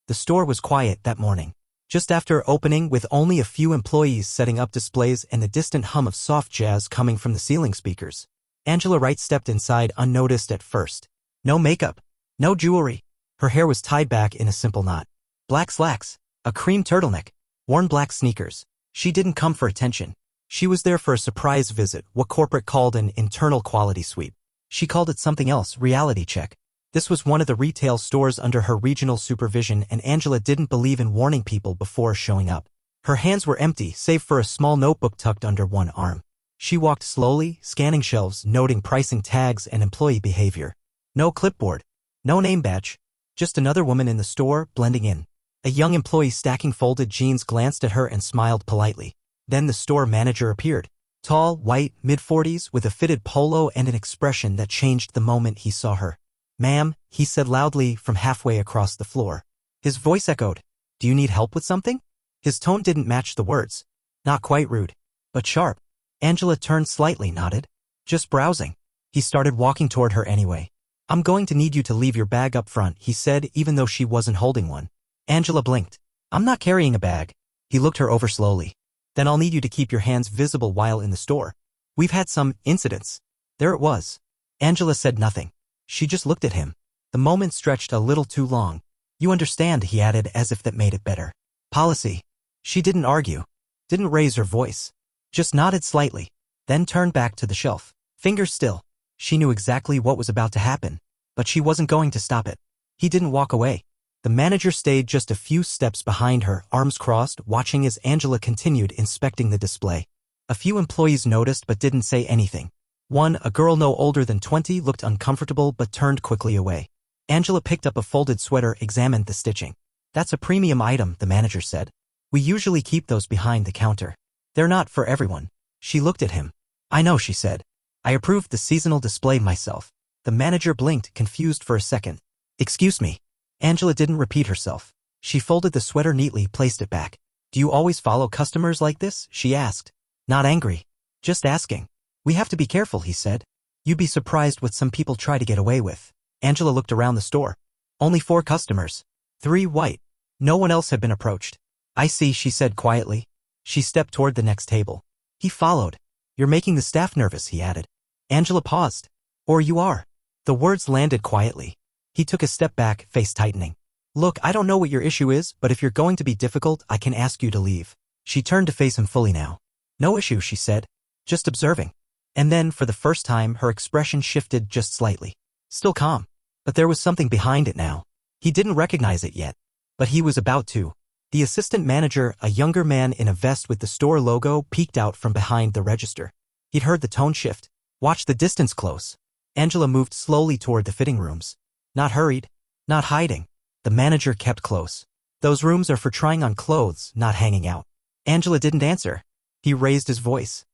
The store was quiet that morning. Just after opening, with only a few employees setting up displays and the distant hum of soft jazz coming from the ceiling speakers, Angela Wright stepped inside unnoticed at first. No makeup, no jewelry. Her hair was tied back in a simple knot. Black slacks, a cream turtleneck, worn black sneakers. She didn't come for attention. She was there for a surprise visit, what corporate called an internal quality sweep. She called it something else, reality check. This was one of the retail stores under her regional supervision, and Angela didn't believe in warning people before showing up. Her hands were empty, save for a small notebook tucked under one arm. She walked slowly, scanning shelves, noting pricing tags and employee behavior. No clipboard, no name badge, just another woman in the store, blending in. A young employee stacking folded jeans glanced at her and smiled politely. Then the store manager appeared. Tall, white, mid-40s, with a fitted polo and an expression that changed the moment he saw her. "Ma'am," he said loudly from halfway across the floor. His voice echoed. "Do you need help with something?" His tone didn't match the words. Not quite rude, but sharp. Angela turned slightly, nodded. "Just browsing." He started walking toward her anyway. "I'm going to need you to leave your bag up front," he said, even though she wasn't holding one. Angela blinked. "I'm not carrying a bag." He looked her over slowly. "Then I'll need you to keep your hands visible while in the store. We've had some incidents." There it was. Angela said nothing. She just looked at him. The moment stretched a little too long. "You understand," he added, as if that made it better. "Policy." She didn't argue. Didn't raise her voice. Just nodded slightly. Then turned back to the shelf. Fingers still. She knew exactly what was about to happen. But she wasn't going to stop it. He didn't walk away. The manager stayed just a few steps behind her, arms crossed, watching as Angela continued inspecting the display. A few employees noticed but didn't say anything. One, a girl no older than 20, looked uncomfortable but turned quickly away. Angela picked up a folded sweater, examined the stitching. "That's a premium item," the manager said. "We usually keep those behind the counter. They're not for everyone." She looked at him. "I know," she said. "I approved the seasonal display myself." The manager blinked, confused for a second. "Excuse me." Angela didn't repeat herself. She folded the sweater neatly, placed it back. "Do you always follow customers like this?" she asked. Not angry. Just asking. "We have to be careful," he said. "You'd be surprised what some people try to get away with." Angela looked around the store. Only 4 customers. 3 white. No one else had been approached. "I see," she said quietly. She stepped toward the next table. He followed. "You're making the staff nervous," he added. Angela paused. "Or you are." The words landed quietly. He took a step back, face tightening. "Look, I don't know what your issue is, but if you're going to be difficult, I can ask you to leave." She turned to face him fully now. "No issue," she said. "Just observing." And then, for the first time, her expression shifted just slightly. Still calm. But there was something behind it now. He didn't recognize it yet. But he was about to. The assistant manager, a younger man in a vest with the store logo, peeked out from behind the register. He'd heard the tone shift. "Watch the distance close." Angela moved slowly toward the fitting rooms. Not hurried. Not hiding. The manager kept close. "Those rooms are for trying on clothes, not hanging out." Angela didn't answer. He raised his voice.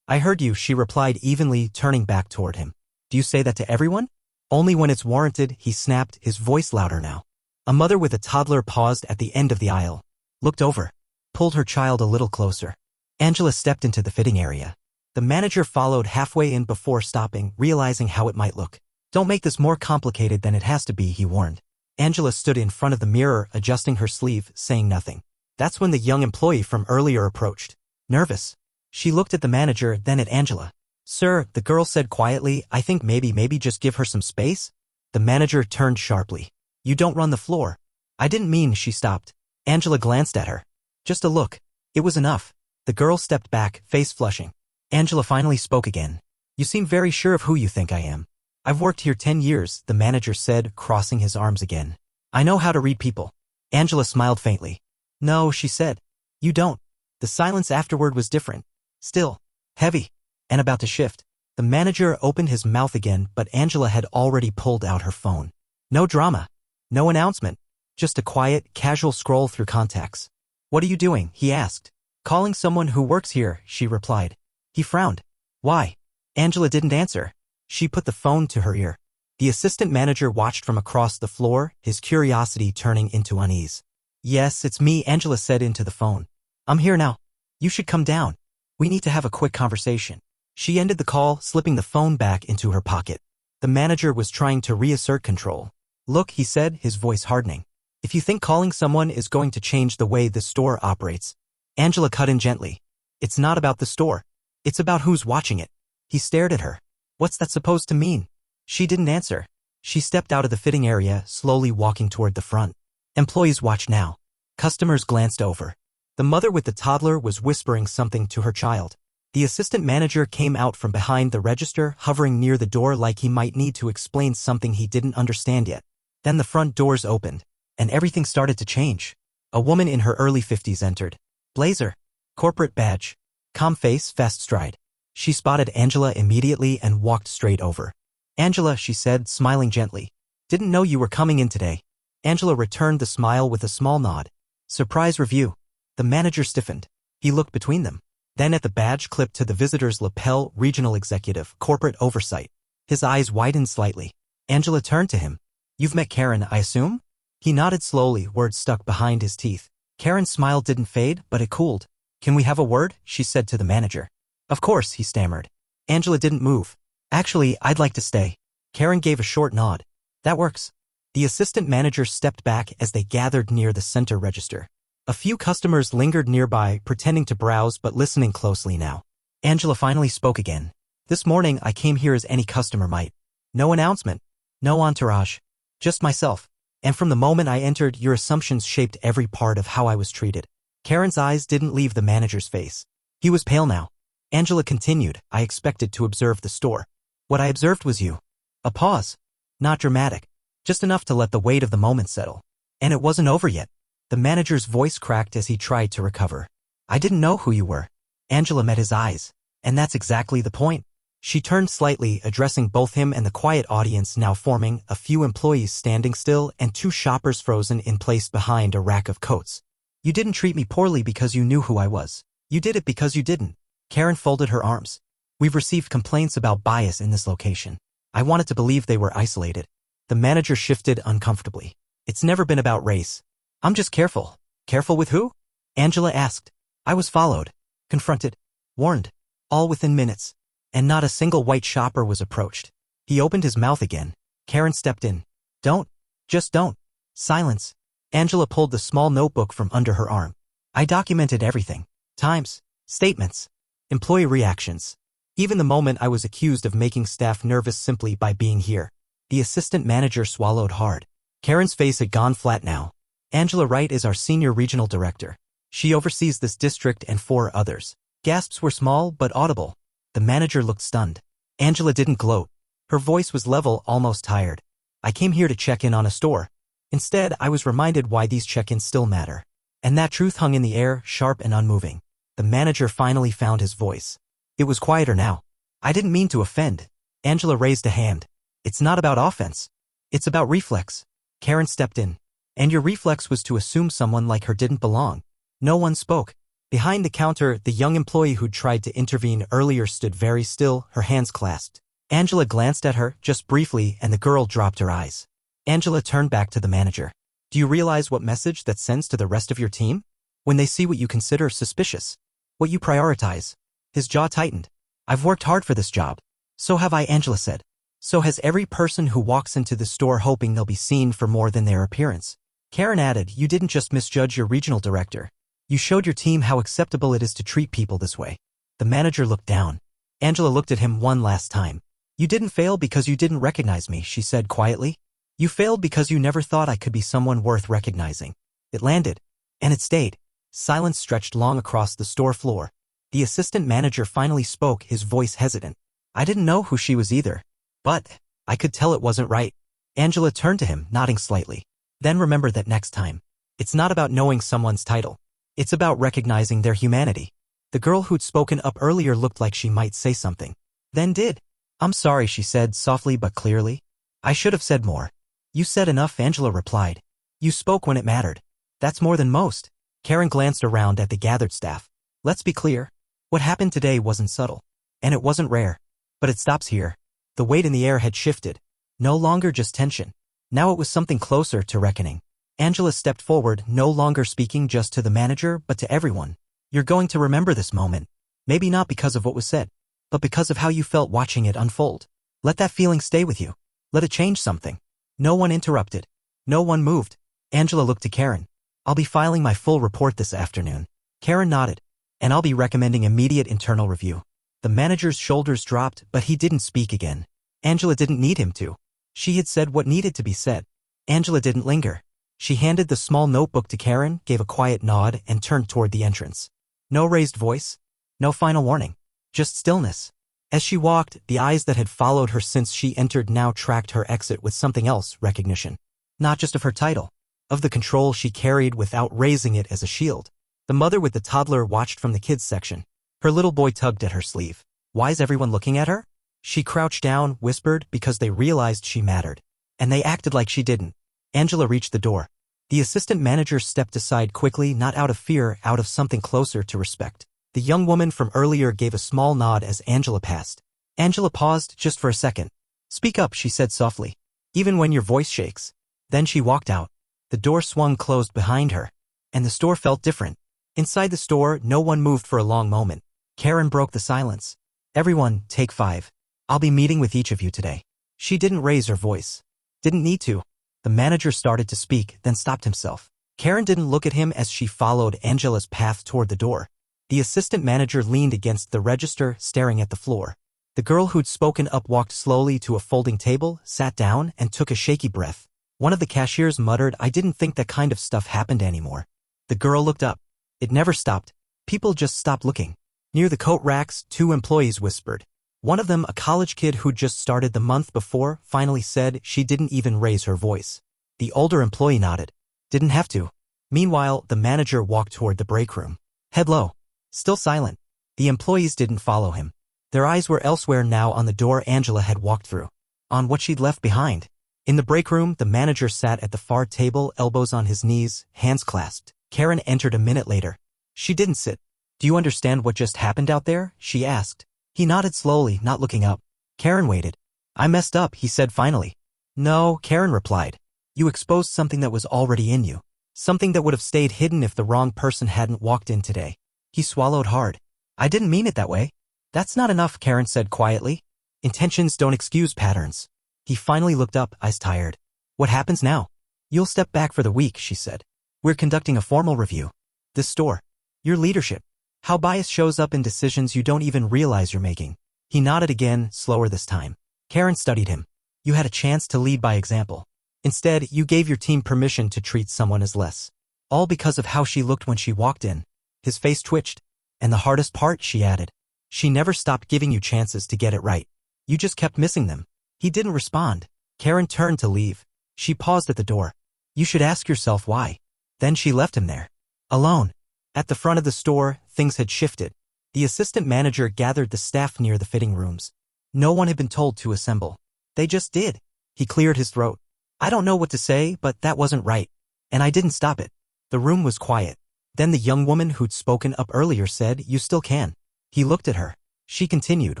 I heard you," she replied evenly, turning back toward him. "Do you say that to everyone?" "Only when it's warranted," he snapped, his voice louder now. A mother with a toddler paused at the end of the aisle. Looked over. Pulled her child a little closer. Angela stepped into the fitting area. The manager followed halfway in before stopping, realizing how it might look. "Don't make this more complicated than it has to be," he warned. Angela stood in front of the mirror, adjusting her sleeve, saying nothing. That's when the young employee from earlier approached. Nervous. She looked at the manager, then at Angela. "Sir," the girl said quietly, "I think maybe just give her some space." The manager turned sharply. "You don't run the floor." "I didn't mean," she stopped. Angela glanced at her. Just a look. It was enough. The girl stepped back, face flushing. Angela finally spoke again. "You seem very sure of who you think I am." "I've worked here 10 years, the manager said, crossing his arms again. "I know how to read people." Angela smiled faintly. "No," she said. "You don't." The silence afterward was different. Still. Heavy. And about to shift. The manager opened his mouth again, but Angela had already pulled out her phone. No drama. No announcement. Just a quiet, casual scroll through contacts. "What are you doing?" he asked. "Calling someone who works here," she replied. He frowned. "Why?" Angela didn't answer. She put the phone to her ear. The assistant manager watched from across the floor, his curiosity turning into unease. "Yes, it's me," Angela said into the phone. "I'm here now. You should come down. We need to have a quick conversation." She ended the call, slipping the phone back into her pocket. The manager was trying to reassert control. "Look," he said, his voice hardening. If you think calling someone is going to change the way the store operates, Angela cut in gently. It's not about the store. It's about who's watching it. He stared at her. What's that supposed to mean? She didn't answer. She stepped out of the fitting area, slowly walking toward the front. Employees watched now. Customers glanced over. The mother with the toddler was whispering something to her child. The assistant manager came out from behind the register, hovering near the door like he might need to explain something he didn't understand yet. Then the front doors opened, and everything started to change. A woman in her early 50s entered. Blazer. Corporate badge. Calm face, fast stride. She spotted Angela immediately and walked straight over. Angela, she said, smiling gently. Didn't know you were coming in today. Angela returned the smile with a small nod. Surprise review. The manager stiffened. He looked between them. Then at the badge clipped to the visitor's lapel, regional executive, corporate oversight. His eyes widened slightly. Angela turned to him. You've met Karen, I assume? He nodded slowly, words stuck behind his teeth. Karen's smile didn't fade, but it cooled. Can we have a word? She said to the manager. Of course, he stammered. Angela didn't move. Actually, I'd like to stay. Karen gave a short nod. That works. The assistant manager stepped back as they gathered near the center register. A few customers lingered nearby, pretending to browse but listening closely now. Angela finally spoke again. This morning I came here as any customer might. No announcement. No entourage. Just myself. And from the moment I entered, your assumptions shaped every part of how I was treated. Karen's eyes didn't leave the manager's face. He was pale now. Angela continued, I expected to observe the store. What I observed was you. A pause. Not dramatic. Just enough to let the weight of the moment settle. And it wasn't over yet. The manager's voice cracked as he tried to recover. I didn't know who you were. Angela met his eyes. And that's exactly the point. She turned slightly, addressing both him and the quiet audience now forming, a few employees standing still and 2 shoppers frozen in place behind a rack of coats. You didn't treat me poorly because you knew who I was. You did it because you didn't. Karen folded her arms. We've received complaints about bias in this location. I wanted to believe they were isolated. The manager shifted uncomfortably. It's never been about race. I'm just careful. Careful with who? Angela asked. I was followed, confronted, warned, all within minutes. And not a single white shopper was approached. He opened his mouth again. Karen stepped in. Don't. Just don't. Silence. Angela pulled the small notebook from under her arm. I documented everything. Times, statements, employee reactions. Even the moment I was accused of making staff nervous simply by being here. The assistant manager swallowed hard. Karen's face had gone flat now. Angela Wright is our senior regional director. She oversees this district and 4 others. Gasps were small but audible. The manager looked stunned. Angela didn't gloat. Her voice was level, almost tired. I came here to check in on a store. Instead, I was reminded why these check-ins still matter. And that truth hung in the air, sharp and unmoving. The manager finally found his voice. It was quieter now. I didn't mean to offend. Angela raised a hand. It's not about offense. It's about reflex. Karen stepped in. And your reflex was to assume someone like her didn't belong. No one spoke. Behind the counter, the young employee who'd tried to intervene earlier stood very still, her hands clasped. Angela glanced at her, just briefly, and the girl dropped her eyes. Angela turned back to the manager. Do you realize what message that sends to the rest of your team? When they see what you consider suspicious, what you prioritize. His jaw tightened. I've worked hard for this job. So have I, Angela said. So has every person who walks into the store hoping they'll be seen for more than their appearance. Karen added, you didn't just misjudge your regional director. You showed your team how acceptable it is to treat people this way. The manager looked down. Angela looked at him one last time. You didn't fail because you didn't recognize me, she said quietly. You failed because you never thought I could be someone worth recognizing. It landed. And it stayed. Silence stretched long across the store floor. The assistant manager finally spoke, his voice hesitant. I didn't know who she was either. But I could tell it wasn't right. Angela turned to him, nodding slightly. Then remember that next time. It's not about knowing someone's title. It's about recognizing their humanity. The girl who'd spoken up earlier looked like she might say something. Then did. I'm sorry, she said, softly but clearly. I should have said more. You said enough, Angela replied. You spoke when it mattered. That's more than most. Karen glanced around at the gathered staff. Let's be clear. What happened today wasn't subtle. And it wasn't rare. But it stops here. The weight in the air had shifted. No longer just tension. Now it was something closer to reckoning. Angela stepped forward, no longer speaking just to the manager, but to everyone. You're going to remember this moment. Maybe not because of what was said, but because of how you felt watching it unfold. Let that feeling stay with you. Let it change something. No one interrupted. No one moved. Angela looked to Karen. I'll be filing my full report this afternoon. Karen nodded. And I'll be recommending immediate internal review. The manager's shoulders dropped, but he didn't speak again. Angela didn't need him to. She had said what needed to be said. Angela didn't linger. She handed the small notebook to Karen, gave a quiet nod, and turned toward the entrance. No raised voice. No final warning. Just stillness. As she walked, the eyes that had followed her since she entered now tracked her exit with something else, recognition. Not just of her title. Of the control she carried without raising it as a shield. The mother with the toddler watched from the kids section. Her little boy tugged at her sleeve. Why's everyone looking at her? She crouched down, whispered, because they realized she mattered. And they acted like she didn't. Angela reached the door. The assistant manager stepped aside quickly, not out of fear, out of something closer to respect. The young woman from earlier gave a small nod as Angela passed. Angela paused just for a second. Speak up, she said softly. Even when your voice shakes. Then she walked out. The door swung closed behind her. And the store felt different. Inside the store, no one moved for a long moment. Karen broke the silence. Everyone, take 5. I'll be meeting with each of you today. She didn't raise her voice. Didn't need to. The manager started to speak, then stopped himself. Karen didn't look at him as she followed Angela's path toward the door. The assistant manager leaned against the register, staring at the floor. The girl who'd spoken up walked slowly to a folding table, sat down, and took a shaky breath. One of the cashiers muttered, I didn't think that kind of stuff happened anymore. The girl looked up. It never stopped. People just stopped looking. Near the coat racks, 2 employees whispered. One of them, a college kid who'd just started the month before, finally said she didn't even raise her voice. The older employee nodded. Didn't have to. Meanwhile, the manager walked toward the break room. Head low. Still silent. The employees didn't follow him. Their eyes were elsewhere now, on the door Angela had walked through. On what she'd left behind. In the break room, the manager sat at the far table, elbows on his knees, hands clasped. Karen entered a minute later. She didn't sit. Do you understand what just happened out there? She asked. He nodded slowly, not looking up. Karen waited. I messed up, he said finally. No, Karen replied. You exposed something that was already in you. Something that would have stayed hidden if the wrong person hadn't walked in today. He swallowed hard. I didn't mean it that way. That's not enough, Karen said quietly. Intentions don't excuse patterns. He finally looked up, eyes tired. What happens now? You'll step back for the week, she said. We're conducting a formal review. This store. Your leadership. How bias shows up in decisions you don't even realize you're making. He nodded again, slower this time. Karen studied him. You had a chance to lead by example. Instead, you gave your team permission to treat someone as less. All because of how she looked when she walked in. His face twitched. And the hardest part, she added. She never stopped giving you chances to get it right. You just kept missing them. He didn't respond. Karen turned to leave. She paused at the door. You should ask yourself why. Then she left him there. Alone. At the front of the store, things had shifted. The assistant manager gathered the staff near the fitting rooms. No one had been told to assemble. They just did. He cleared his throat. I don't know what to say, but that wasn't right. And I didn't stop it. The room was quiet. Then the young woman who'd spoken up earlier said, You still can. He looked at her. She continued,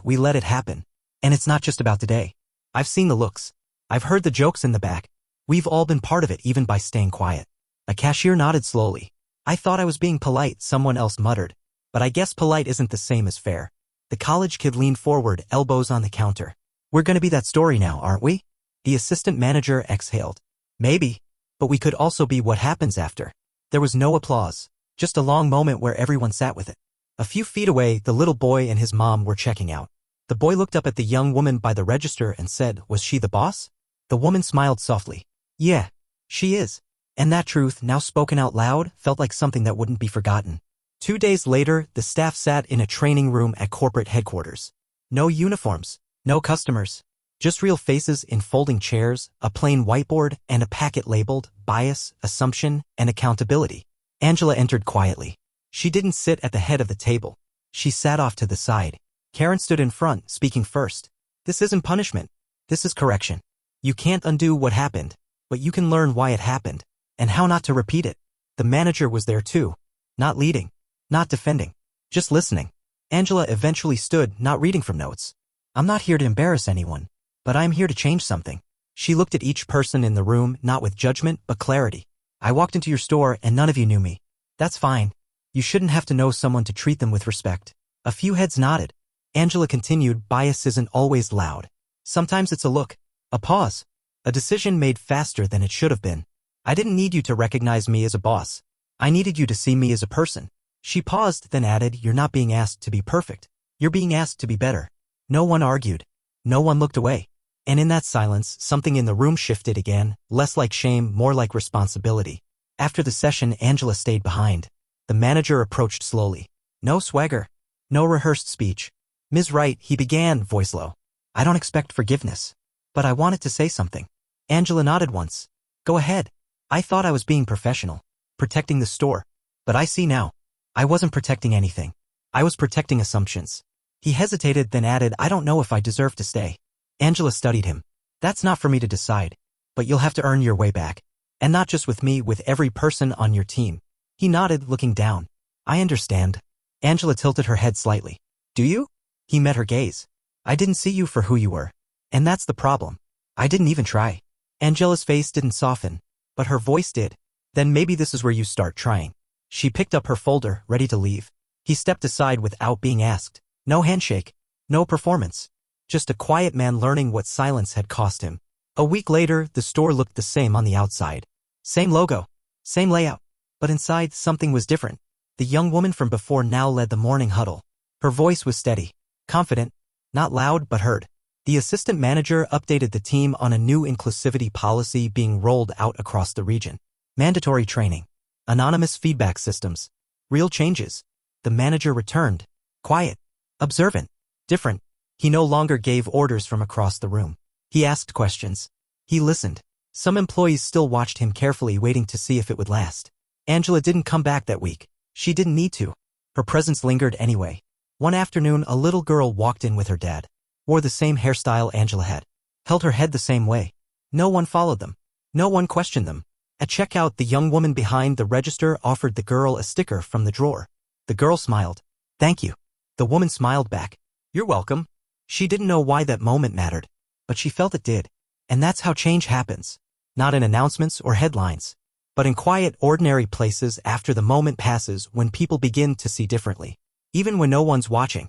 We let it happen. And it's not just about today. I've seen the looks. I've heard the jokes in the back. We've all been part of it, even by staying quiet. A cashier nodded slowly. I thought I was being polite, someone else muttered. But I guess polite isn't the same as fair. The college kid leaned forward, elbows on the counter. We're gonna be that story now, aren't we? The assistant manager exhaled. Maybe. But we could also be what happens after. There was no applause. Just a long moment where everyone sat with it. A few feet away, the little boy and his mom were checking out. The boy looked up at the young woman by the register and said, Was she the boss? The woman smiled softly. Yeah, she is. And that truth, now spoken out loud, felt like something that wouldn't be forgotten. 2 days later, the staff sat in a training room at corporate headquarters. No uniforms, no customers. Just real faces in folding chairs, a plain whiteboard, and a packet labeled Bias, Assumption, and Accountability. Angela entered quietly. She didn't sit at the head of the table. She sat off to the side. Karen stood in front, speaking first. This isn't punishment. This is correction. You can't undo what happened, but you can learn why it happened, and how not to repeat it. The manager was there too. Not leading. Not defending. Just listening. Angela eventually stood, not reading from notes. I'm not here to embarrass anyone, but I'm here to change something. She looked at each person in the room, not with judgment, but clarity. I walked into your store and none of you knew me. That's fine. You shouldn't have to know someone to treat them with respect. A few heads nodded. Angela continued, Bias isn't always loud. Sometimes it's a look, a pause, a decision made faster than it should have been. I didn't need you to recognize me as a boss. I needed you to see me as a person. She paused, then added, you're not being asked to be perfect. You're being asked to be better. No one argued. No one looked away. And in that silence, something in the room shifted again, less like shame, more like responsibility. After the session, Angela stayed behind. The manager approached slowly. No swagger. No rehearsed speech. Ms. Wright, he began, voice low. I don't expect forgiveness. But I wanted to say something. Angela nodded once. Go ahead. I thought I was being professional. Protecting the store. But I see now. I wasn't protecting anything. I was protecting assumptions. He hesitated, then added, I don't know if I deserve to stay. Angela studied him. That's not for me to decide. But you'll have to earn your way back. And not just with me, with every person on your team. He nodded, looking down. I understand. Angela tilted her head slightly. Do you? He met her gaze. I didn't see you for who you were. And that's the problem. I didn't even try. Angela's face didn't soften, but her voice did. Then maybe this is where you start trying. She picked up her folder, ready to leave. He stepped aside without being asked. No handshake. No performance. Just a quiet man learning what silence had cost him. A week later, the store looked the same on the outside. Same logo. Same layout. But inside, something was different. The young woman from before now led the morning huddle. Her voice was steady. Confident. Not loud, but heard. The assistant manager updated the team on a new inclusivity policy being rolled out across the region. Mandatory training. Anonymous feedback systems. Real changes. The manager returned. Quiet. Observant. Different. He no longer gave orders from across the room. He asked questions. He listened. Some employees still watched him carefully, waiting to see if it would last. Angela didn't come back that week. She didn't need to. Her presence lingered anyway. One afternoon, a little girl walked in with her dad. Wore the same hairstyle Angela had. Held her head the same way. No one followed them. No one questioned them. At checkout, the young woman behind the register offered the girl a sticker from the drawer. The girl smiled. Thank you. The woman smiled back. You're welcome. She didn't know why that moment mattered, but she felt it did. And that's how change happens. Not in announcements or headlines, but in quiet, ordinary places after the moment passes, when people begin to see differently. Even when no one's watching.